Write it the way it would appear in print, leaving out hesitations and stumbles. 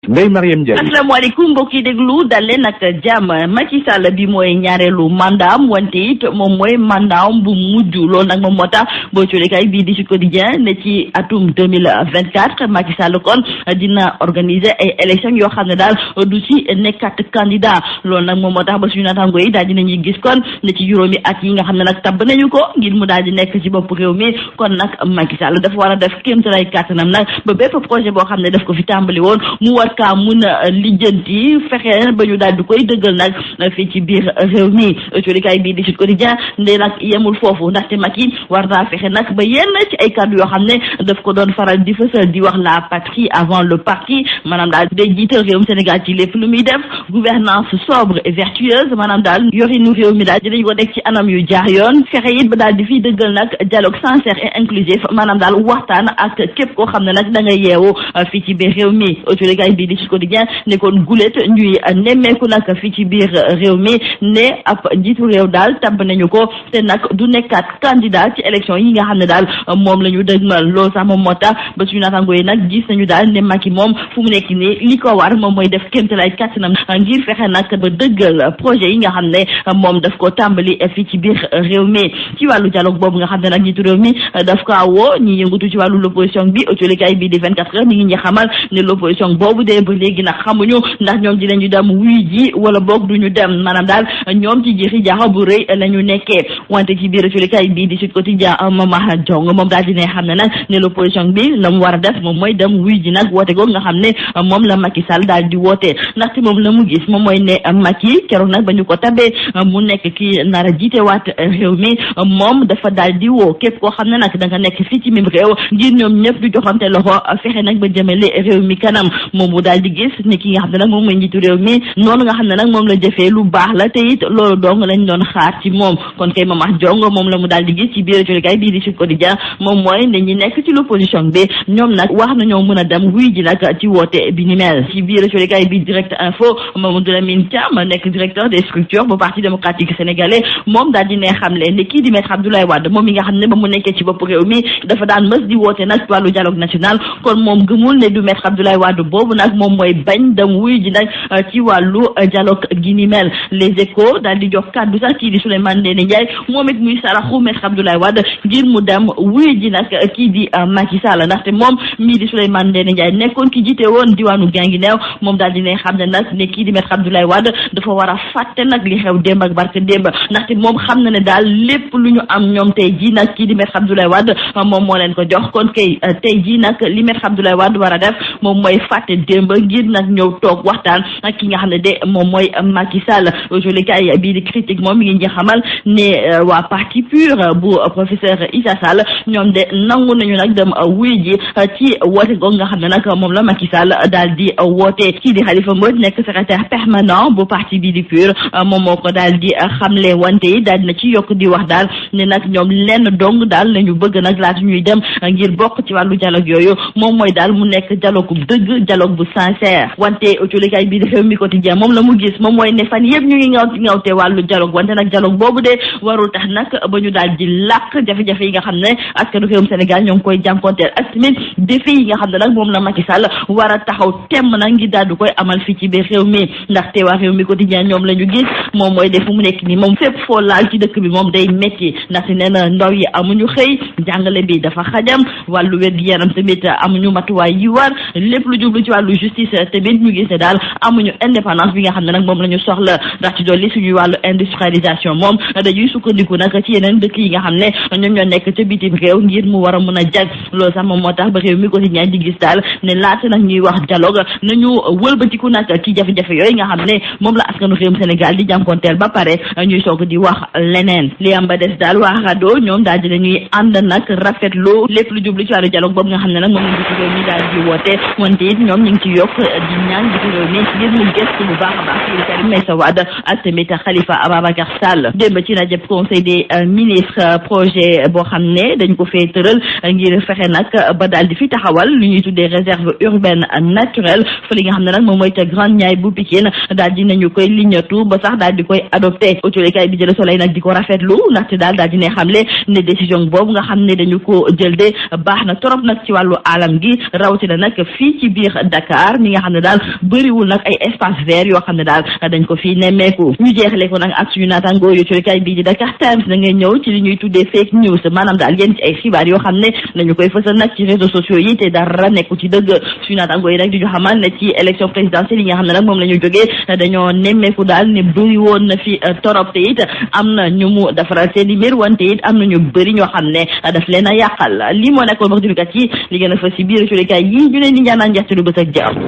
Ndeye Mariam Ndiaye. asalaamaaleykum mbokk yi déglu dal leen ak jàmm. Macky Sall bi mooy ñaareelu mandaam wante it moom mooy mandaam bu mujj loolu nag moom moo tax boo coolikaay bii di Sud Quotidien ne ci atum 2024 Macky Sall kon dina organiser ay élections yoo xam ne daal du ci nekkat candidat loolu nag moom moo tax ba suñu naataango yi daal dinañuy gis kon ne ci juróomi at yi nga xam ne nag tabb nañu ko ngir mu daal di nekk ci bopp réew mi kon nag Macky Sall dafa war a def kéemtalaay kàttanam nag ba bépp projet boo xam ne daf ko fi tàmbali woon mu war kaa mun a lijjanti fexe ba ñu daal di koy dëggal nag fii ci biir réew mi coolikaay bii di Sud Quotidien ne nag yemul foofu ndaxte Macky war naa fexe nag ba yenn ci ay kàddu yoo xam ne daf ko doon faral di fësal di wax la patrie avant le parti maanaam daal day jiital réewum Sénégal ci lépp lu muy def gouvernance sobre et vertueuse maanaam daal yorinu réew mi daal dinañ ko teg ci anam yu jaar yoon fexe it ba daal di fiy dëggal nag dialogue sincère et inclusif maanaam daal waxtaan ak képp koo xam ne nag da nga yeewu fii ci biir réew mi coolikaay bii di Sud Quotidien ne kon gulet ñuy nemmeeku nag fii ci biir réew mi ne ab njiitu réew daal tabb nañu ko te nag du nekkaat candidat ci élection yi nga xam ne daal moom la ñu dëgmal loolu sax moom moo tax ba suñu naataango yi nag gis nañu daal ne Macky moom fu mu nekk nii li ko war moom mooy def kéemtalaay kàttanam ngir fexe nag ba dëggal projet yi nga xam ne moom daf ko tàmbali fii ci biir réew mi ci wàllu dialogue boobu nga xam ne nag njiitu réew mi daf ko woo ñi yëngatu ci wàllu l'opposition bi coolikaay bi di 24 heures mi ngi xamal ne l'opposition boobu dee ba léegi nag xamuñu ndax ñoom dinañu dem wuy ji wala boog duñu dem maanaam daal ñoom ci jiixi jaaxa bu rëy la ñu nekkee wante ci biir coolikaay bii di Sud Quotidien Mama Jong moom daal dina xam ne nag ne l'opposition bi la mu war a def moom mooy dem wuy ji nag woote googu nga xam ne moom la Macky Sall daal di woote ndaxte moom la mu gis moom mooy ne Macky keroog nag ba ñu ko tabee mu nekk ki nar a jiite waat réew mi moom dafa daal di woo képp koo xam ne nag da nga nekk fii ci mim réew ngir ñoom ñëpp du joxante loxo fexe nag ba jëmale réew mi kanam moom mu daal di gis ne ki nga xam ne nag moom mooy njiitu réew mi noonu nga xam ne nag moom la jëfee lu baax la te it loolu dong lañ doon xaar ci moom kon kay Mama Jong moom la mu daal di gis ci biir coolikaay bii di Sud Quotidien moom mooy ne ñi nekk ci l'opposition bi ñoom nag wax nañoo mën a dem wuy ji nag ci woote bi ni mel ci biir coolikaay bi Direct Info Mamadou Lamine Thiam nekk directeur des structures bu parti démocratique sénégalais moom daal di ne xamle ne kii di maître Abdoulaye Wade moom mi nga xam ne ba mu nekkee ci bopp réew mi dafa daan mës di woote nag ci wàllu dialogue national kon moom gëmul ne du maître Abdoulaye Wade boobu nag moom mooy bañ dem wuy ji nag ci wàllu dialogue gi ni mel les échos daal di jox kàddu sax kii di Souleymane Ndéné Ndiaye moom it muy saraxu maître Abdoulaye Wade ngir mu dem wuy ji nag kii di Macky Sall ndaxte moom mii di Souleymane Ndéné Ndiaye nekkoon ki jiite woon diwaanu Guinguinéo moom daal di ne xam ne nag ne kii di maître Abdoulaye Wade dafa war a fàtte nag li xew démb ak barke démb ndaxte moom xam na ne daal lépp lu ñu am ñoom tey ji nag kii di maître Abdoulaye Wade moom moo leen ko jox kon kay tey ji nag li maître Abdoulaye Wade war a def moom mooy fàtte démb ngir nag ñëw toog waxtaan ak ki nga xam ne de moom mooy Macky Sall coolikaay bii di critique moom mi ngi xamal ne waa parti PUR bu professeur Issa Sall ñoom de nangu nañu nag dem wuy ji ci woote googu nga xam ne nag moom la Macky Sall daal di woote kii di Khalifa Mbodj nekk secrétaire permanent bu parti bii di PUR moom moo ko daal di xamle wante yi daal dina ci yokk di wax daal ne nag ñoom lenn dong daal lañu bëgg nag laata ñuy dem ngir bokk ci wàllu dialogue yooyu moom mooy daal mu nekk dialogue bu dëgg dialogue bu sincère wante coolikaay bii di Rewmi Quotidien moom la mu gis moom mooy ne fan yëpp ñu ngi ngawte wàllu dialogue wante nag dialogue boobu de warul tax nag ba ñu daal di làq jafe-jafe yi nga xam ne askanu réewum Sénégal ñoo ngi koy jànkonteel ak tamit défi yi nga xam ne nag moom la Macky Sall war a taxaw temm nag ngir daal di koy amal fii ci biir réew mi ndaxte waa Rewmi Quotidien ñoom la ñu gis moom mooy de fu mu nekk nii moom fépp foo laal ci dëkk bi moom day métti ndaxte nee na ndaw yi amuñu xëy jàngale bi dafa xajam wàllu wér-gu-yaram tamit amuñu matuwaay yi war lépp lu jublu ci wàllu justice tamit ñu gis ne daal amuñu indépendance bi nga xam ne nag moom la ñu soxla ndax ci dolli suñuy wàllu industrialisation moom dañuy sukkandiku nag ci yeneen dëkk yi nga xam ne ñoom ñoo nekk ca bitim réew ngir mu war a mën a jag loolu sax moom moo tax ba Rewmi Quotidien di gis daal ne laata nag ñuy wax dialogue nañu wëlbatiku nag ci jafe-jafe yooyu nga xam ne moom la askanu réewum Sénégal di jànkonteel ba pare ñuy soog di wax leneen li am ba des daal waa RADDHO ñoom daal dinañuy ànd nag rafetlu lépp lu jublu ci wàllu dialogue boobu nga xam ne nag moom la njiitu réew mi daal di woote wante it ñoom ñu ngi ci yokk di ñaan njiitu réew mi ngir mu gëstu bu baax a baax ci Karim Meïssa Wade ak tamit Khalifa Ababacar Sall démb ci rajab conseil des ministres projet boo xam ne dañ ko fee tëral ngir fexe nag ba daal di fi taxawal lu ñuy tuddee réserve urbaine naturelle fa li nga xam ne nag moom mooy ca Grande Niayes bu Pikine daal di nañu koy liñatu ba sax daal di koy adopté autolikaay bi jële Soleil nag di ko rafetlu ndaxte daal di ne xamle ne décision boobu nga xam ne dañu ko jël de baax na trop nag ci wàllu alam gi rawatina nag fii ci biir Dakar Dakar ñi nga xam ne daal bëriwul nag ay espace vert yoo xam ne daal dañ ko fi nemmeeku. ñu jeexale ko nag ak suñu naataangoo yu coolikaay bii di Dakar Times da ngay ñëw ci li ñuy tuddee fake news maanaam daal yenn ci ay xibaar yoo xam ne dañu koy fësal nag ci réseaux sociaux yi te dara nekku ci dëgg. suñu naataangoo yi nag di ñu xamal ne ci élection présidentielle yi nga xam ne nag moom la ñu jógee dañoo nemmeeku daal ne bëri woon na fi torop te it am na ñu mu defaral seen i mbir wante it am na ñu bëri ñoo xam ne daf leen a yàqal lii moo nekkoon wax dëgg yi li gën a fës ci biir coolikaay yi ñu leen di ñaanal njeextalu bës ak jàmm.